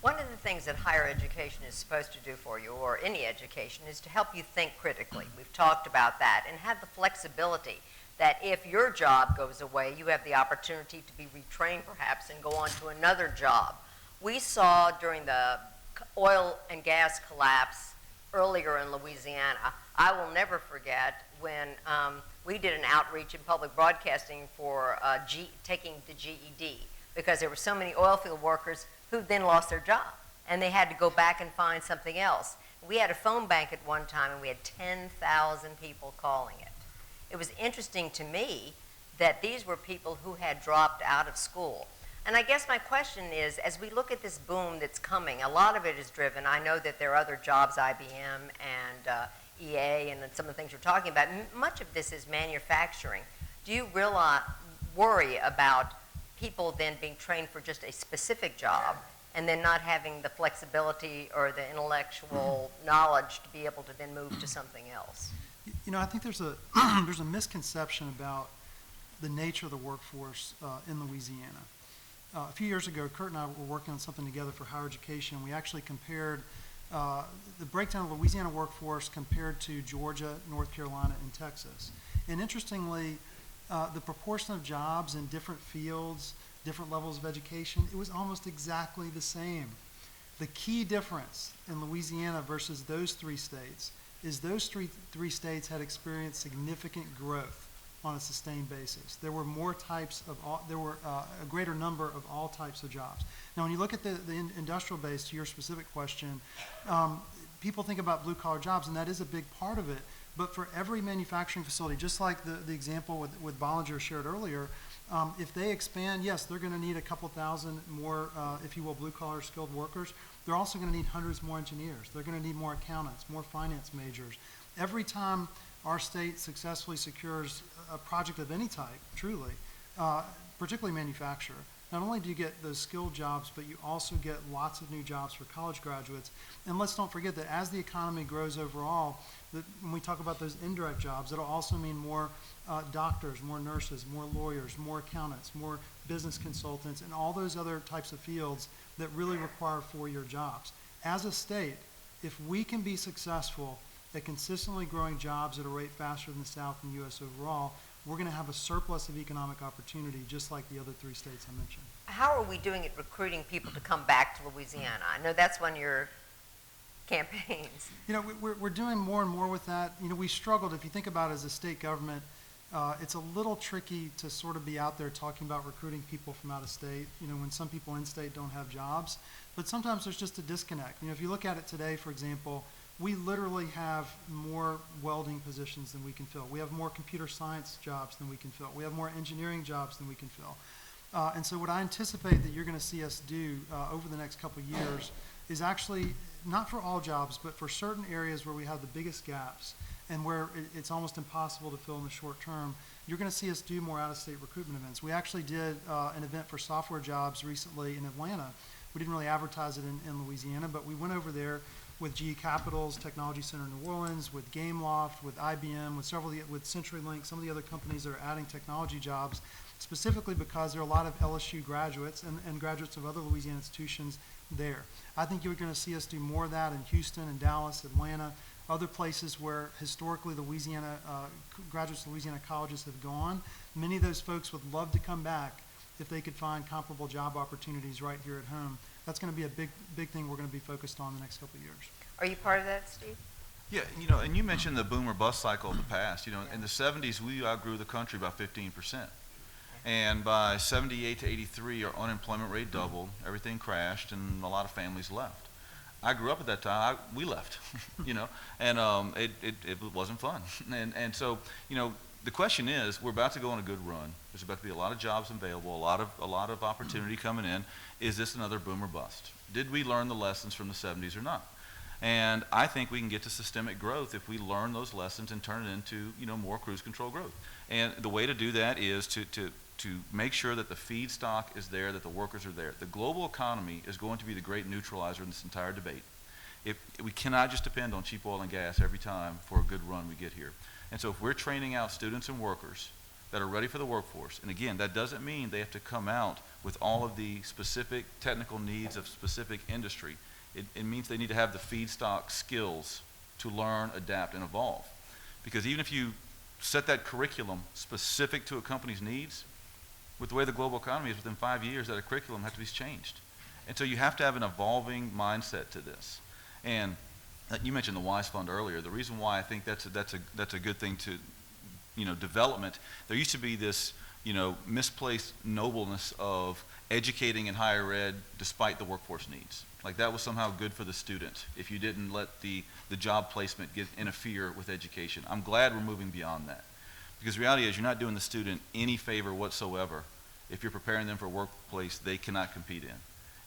One of the things that higher education is supposed to do for you, or any education, is to help you think critically. We've talked about that, and have the flexibility that if your job goes away, you have the opportunity to be retrained perhaps and go on to another job. We saw during the oil and gas collapse earlier in Louisiana, I will never forget when we did an outreach in public broadcasting for taking the GED, because there were so many oil field workers who then lost their job, and they had to go back and find something else. We had a phone bank at one time, and we had 10,000 people calling it. It was interesting to me that these were people who had dropped out of school. And I guess my question is, as we look at this boom that's coming, a lot of it is driven, I know that there are other jobs, IBM and EA and some of the things you're talking about, much of this is manufacturing. Do you worry about people then being trained for just a specific job and then not having the flexibility or the intellectual knowledge to be able to then move to something else? You know, I think there's a there's a misconception about the nature of the workforce in Louisiana. A few years ago, Kurt and I were working on something together for higher education. We actually compared the breakdown of the Louisiana workforce compared to Georgia, North Carolina, and Texas. And interestingly, the proportion of jobs in different fields, different levels of education, it was almost exactly the same. The key difference in Louisiana versus those three states is those three states had experienced significant growth on a sustained basis. There were more types of, there were a greater number of all types of jobs. Now, when you look at the industrial base, to your specific question, people think about blue collar jobs, and that is a big part of it. But for every manufacturing facility, just like the example with Bollinger shared earlier, if they expand, yes, they're going to need a couple thousand more, if you will, blue-collar skilled workers. They're also going to need hundreds more engineers. They're going to need more accountants, more finance majors. Every time our state successfully secures a project of any type, truly, particularly manufacturer, not only do you get those skilled jobs, but you also get lots of new jobs for college graduates. And let's don't forget that as the economy grows overall, when we talk about those indirect jobs, it'll also mean more doctors, more nurses, more lawyers, more accountants, more business consultants, and all those other types of fields that really require four-year jobs. As a state, if we can be successful at consistently growing jobs at a rate faster than the South and the U.S. overall, we're going to have a surplus of economic opportunity, just like the other three states I mentioned. How are we doing at recruiting people to come back to Louisiana? I know that's one of your campaigns. You know, we're doing more and more with that. You know, we struggled, if you think about it as a state government, it's a little tricky to sort of be out there talking about recruiting people from out of state, you know, when some people in state don't have jobs. But sometimes there's just a disconnect. You know, if you look at it today, for example, we literally have more welding positions than we can fill. We have more computer science jobs than we can fill. We have more engineering jobs than we can fill. And so what I anticipate that you're going to see us do over the next couple of years is actually, not for all jobs, but for certain areas where we have the biggest gaps and where it's almost impossible to fill in the short term, you're going to see us do more out-of-state recruitment events. We actually did an event for software jobs recently in Atlanta. We didn't really advertise it in Louisiana, but we went over there with GE Capital's Technology Center in New Orleans, with Gameloft, with IBM, with CenturyLink, some of the other companies that are adding technology jobs, specifically because there are a lot of LSU graduates and graduates of other Louisiana institutions there. I think you're going to see us do more of that in Houston and Dallas, Atlanta, other places where historically Louisiana graduates of Louisiana colleges have gone. Many of those folks would love to come back if they could find comparable job opportunities right here at home. That's going to be a big thing we're going to be focused on the next couple of years. Are you part of that, Steve? Yeah, you know, and you mentioned the boom or bust cycle of the past. You know, in the 70s, we outgrew the country by 15%. And by 78 to 83, our unemployment rate doubled, everything crashed, and a lot of families left. I grew up at that time, we left, you know, and it wasn't fun. And so, you know, the question is, we're about to go on a good run. There's about to be a lot of jobs available, a lot of opportunity coming in. Is this another boom or bust? Did we learn the lessons from the 70s or not? And I think we can get to systemic growth if we learn those lessons and turn it into, you know, more cruise control growth. And the way to do that is to make sure that the feedstock is there, that the workers are there. The global economy is going to be the great neutralizer in this entire debate. We cannot just depend on cheap oil and gas every time for a good run we get here. And so if we're training out students and workers that are ready for the workforce. And again, that doesn't mean they have to come out with all of the specific technical needs of specific industry. It means they need to have the feedstock skills to learn, adapt, and evolve. Because even if you set that curriculum specific to a company's needs, with the way the global economy is, within 5 years, that curriculum has to be changed. And so you have to have an evolving mindset to this. And you mentioned the WISE Fund earlier. The reason why I think that's a good thing to, development. There used to be this, misplaced nobleness of educating in higher ed despite the workforce needs. Like that was somehow good for the student if you didn't let the job placement interfere with education. I'm glad we're moving beyond that. Because the reality is you're not doing the student any favor whatsoever if you're preparing them for a workplace they cannot compete in.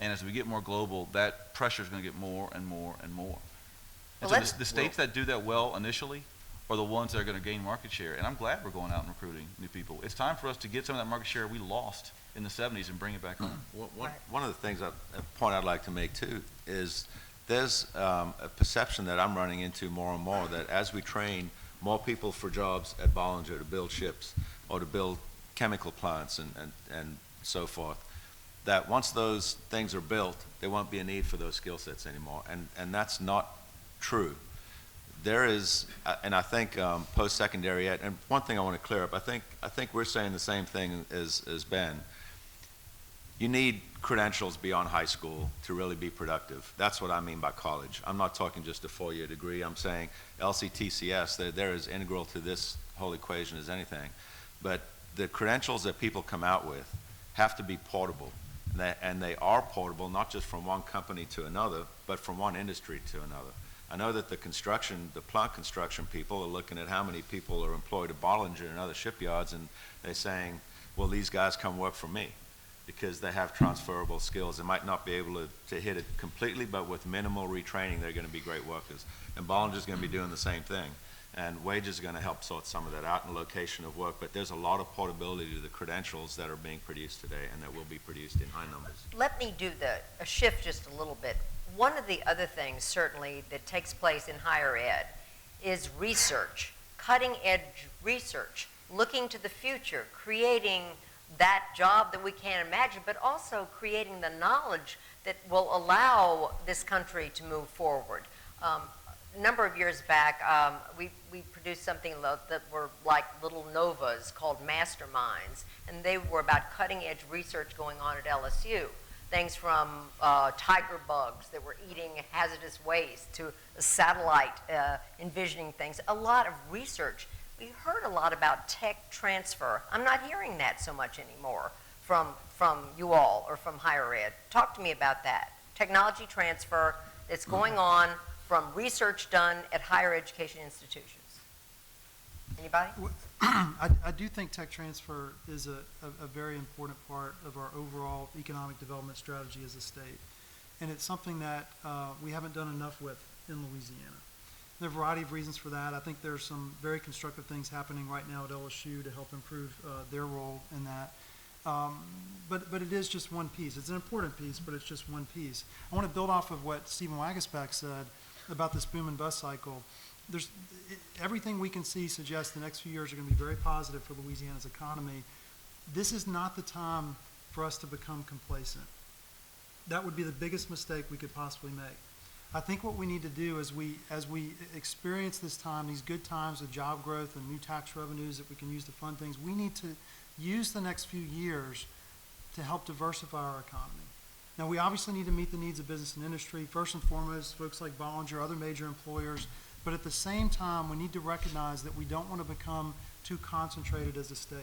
And as we get more global, that pressure is going to get more and more and more. And Well, so the states that do that well initially are the ones that are going to gain market share. And I'm glad we're going out and recruiting new people. It's time for us to get some of that market share we lost in the 70s and bring it back home. One of the things, a point I'd like to make too, is there's a perception that I'm running into more and more that as we train more people for jobs at Bollinger to build ships or to build chemical plants and so forth, that once those things are built, there won't be a need for those skill sets anymore. And that's not true. There is, and I think post-secondary ed, and one thing I want to clear up, I think we're saying the same thing as Ben. You need credentials beyond high school to really be productive. That's what I mean by college. I'm not talking just a 4-year degree. I'm saying LCTCS, they're as integral to this whole equation as anything. But the credentials that people come out with have to be portable. And they are portable, not just from one company to another, but from one industry to another. I know that the plant construction people are looking at how many people are employed at Bollinger and other shipyards, and they're saying, well, these guys come work for me because they have transferable skills. They might not be able to hit it completely, but with minimal retraining, they're going to be great workers. And Bollinger's going to be doing the same thing. And wages are going to help sort some of that out in location of work, but there's a lot of portability to the credentials that are being produced today and that will be produced in high numbers. Let me do a shift just a little bit. One of the other things certainly that takes place in higher ed is research, cutting edge research, looking to the future, creating that job that we can't imagine, but also creating the knowledge that will allow this country to move forward. A number of years back, we produced something that were like little novas called masterminds, and they were about cutting-edge research going on at LSU. Things from tiger bugs that were eating hazardous waste to a satellite envisioning things. A lot of research. We heard a lot about tech transfer. I'm not hearing that so much anymore from you all or from higher ed. Talk to me about that. Technology transfer that's going on from research done at higher education institutions. Anybody? I do think tech transfer is a very important part of our overall economic development strategy as a state. And it's something that we haven't done enough with in Louisiana. There are a variety of reasons for that. I think there's some very constructive things happening right now at LSU to help improve their role in that. But it is just one piece. It's an important piece, but it's just one piece. I want to build off of what Stephen Wagasback said about this boom and bust cycle. Everything we can see suggests the next few years are going to be very positive for Louisiana's economy. This is not the time for us to become complacent. That would be the biggest mistake we could possibly make. I think what we need to do as we experience this time, these good times of job growth and new tax revenues that we can use to fund things, we need to use the next few years to help diversify our economy. Now, we obviously need to meet the needs of business and industry, first and foremost, folks like Bollinger, other major employers, but at the same time, we need to recognize that we don't want to become too concentrated as a state.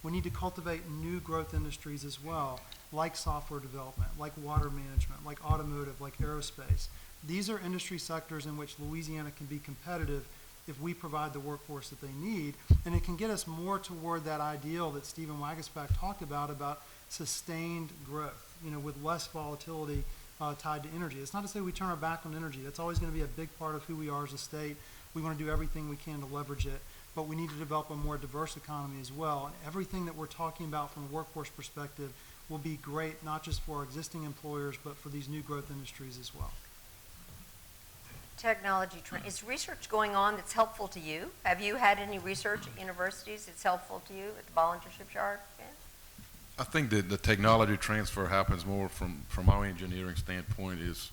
We need to cultivate new growth industries as well, like software development, like water management, like automotive, like aerospace. These are industry sectors in which Louisiana can be competitive if we provide the workforce that they need, and it can get us more toward that ideal that Stephen Wagasback talked about sustained growth, with less volatility tied to energy. It's not to say we turn our back on energy. That's always going to be a big part of who we are as a state. We want to do everything we can to leverage it, but we need to develop a more diverse economy as well. And everything that we're talking about from a workforce perspective will be great, not just for our existing employers, but for these new growth industries as well. technology is research going on that's helpful to you? Have you had any research at universities that's helpful to you at the Bollinger Shipyard? Yeah. I think that the technology transfer happens more from our engineering standpoint is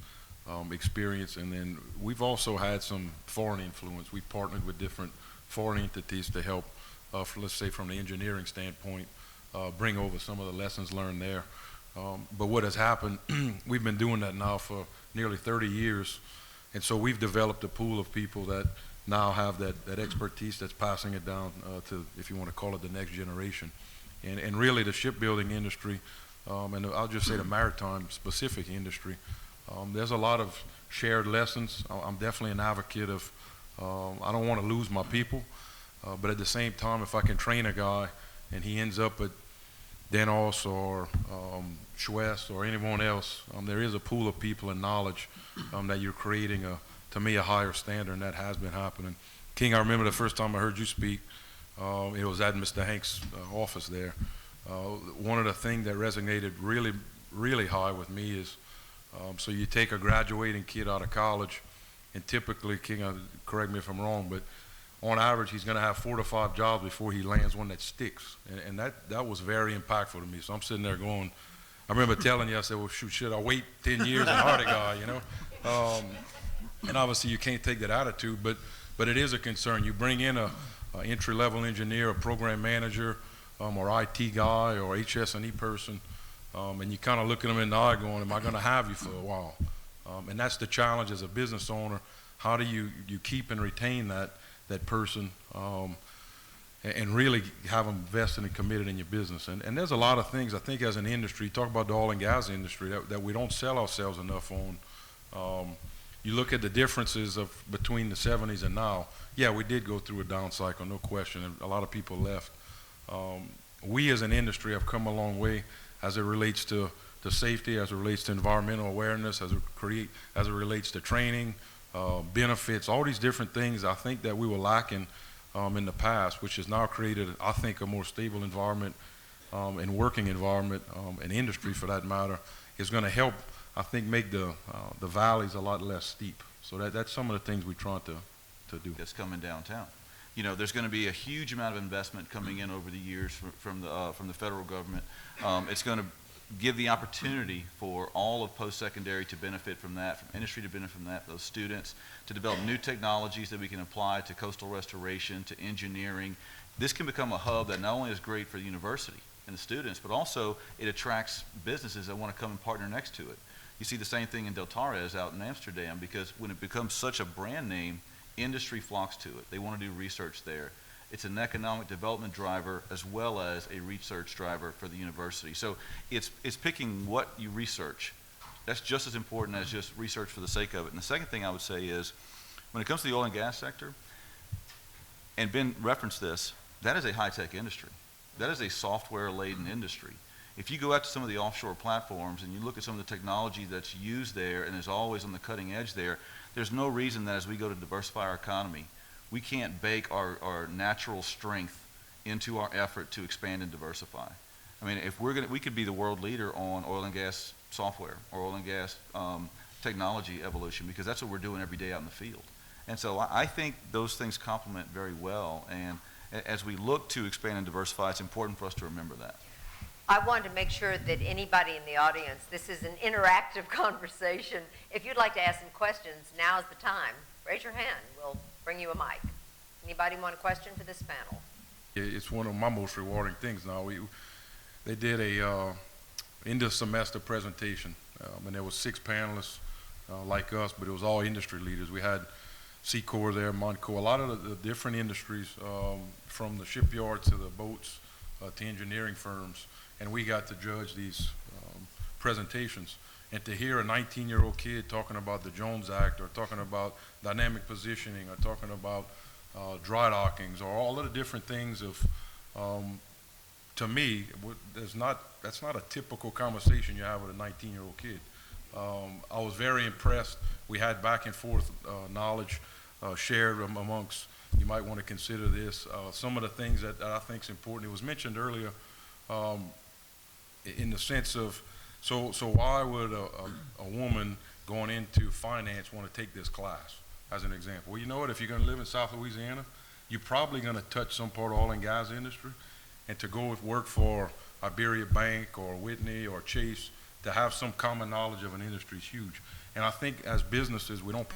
experience, and then we've also had some foreign influence. We've partnered with different foreign entities to help, let's say from the engineering standpoint, bring over some of the lessons learned there. But what has happened, we've been doing that now for nearly 30 years, and so we've developed a pool of people that now have that expertise that's passing it down to, if you want to call it, the next generation. And really the shipbuilding industry, and I'll just say the maritime specific industry, there's a lot of shared lessons. I'm definitely an advocate of, I don't want to lose my people, but at the same time, if I can train a guy and he ends up at Denos or Schwest or anyone else, there is a pool of people and knowledge that you're creating, to me, a higher standard, and that has been happening. King, I remember the first time I heard you speak, it was at Mr. Hanks' office there. One of the things that resonated really, really high with me is, so you take a graduating kid out of college, and typically, King, correct me if I'm wrong, but on average, he's going to have 4 to 5 jobs before he lands one that sticks. And that was very impactful to me. So I'm sitting there going, I remember telling you, I said, well, should I wait 10 years and hire a guy, you know? And obviously, you can't take that attitude, but it is a concern. You bring in a entry-level engineer, a program manager, or IT guy, or HS&E person, and you kind of look at them in the eye going, am I going to have you for a while? And that's the challenge as a business owner. How do you keep and retain that person and really have them vested and committed in your business? And there's a lot of things, I think, as an industry, talk about the oil and gas industry, that we don't sell ourselves enough on. You look at the differences between the 70s and now. Yeah, we did go through a down cycle, no question, and a lot of people left. We as an industry have come a long way as it relates to safety, as it relates to environmental awareness, as it relates to training, benefits, all these different things I think that we were lacking in the past, which has now created, I think, a more stable environment and working environment, and industry for that matter, is going to help, I think, make the valleys a lot less steep. So that's some of the things we're trying to do. That's coming downtown. You know, there's going to be a huge amount of investment coming in over the years from the federal government. It's going to give the opportunity for all of post-secondary to benefit from that, from industry to benefit from that, those students, to develop new technologies that we can apply to coastal restoration, to engineering. This can become a hub that not only is great for the university and the students, but also it attracts businesses that want to come and partner next to it. You see the same thing in Del Torres out in Amsterdam, because when it becomes such a brand name, industry flocks to it. They want to do research there. It's an economic development driver as well as a research driver for the university. So it's picking what you research. That's just as important as just research for the sake of it. And the second thing I would say is, when it comes to the oil and gas sector, and Ben referenced this, that is a high-tech industry. That is a software-laden industry. If you go out to some of the offshore platforms and you look at some of the technology that's used there and is always on the cutting edge there, there's no reason that as we go to diversify our economy, we can't bake our natural strength into our effort to expand and diversify. I mean, if we could be the world leader on oil and gas software or oil and gas technology evolution, because that's what we're doing every day out in the field. And so I think those things complement very well. And as we look to expand and diversify, it's important for us to remember that. I wanted to make sure that anybody in the audience, this is an interactive conversation. If you'd like to ask some questions, now's the time. Raise your hand. We'll bring you a mic. Anybody want a question for this panel? It's one of my most rewarding things now. They did a end of semester presentation, and there was 6 panelists like us, but it was all industry leaders. We had Secor there, Montco, a lot of the different industries, from the shipyard to the boats to engineering firms, and we got to judge these presentations. And to hear a 19-year-old kid talking about the Jones Act, or talking about dynamic positioning, or talking about dry dockings, or all of the different things of, to me, that's not a typical conversation you have with a 19-year-old kid. I was very impressed. We had back and forth knowledge shared amongst, you might want to consider this, some of the things that I think is important. It was mentioned earlier in the sense of, so why would a woman going into finance want to take this class? as an example. Well, you know what, if you're gonna live in South Louisiana, you're probably gonna touch some part of oil and gas industry, and to go work for Iberia Bank or Whitney or Chase, to have some common knowledge of an industry is huge. And I think as businesses, we don't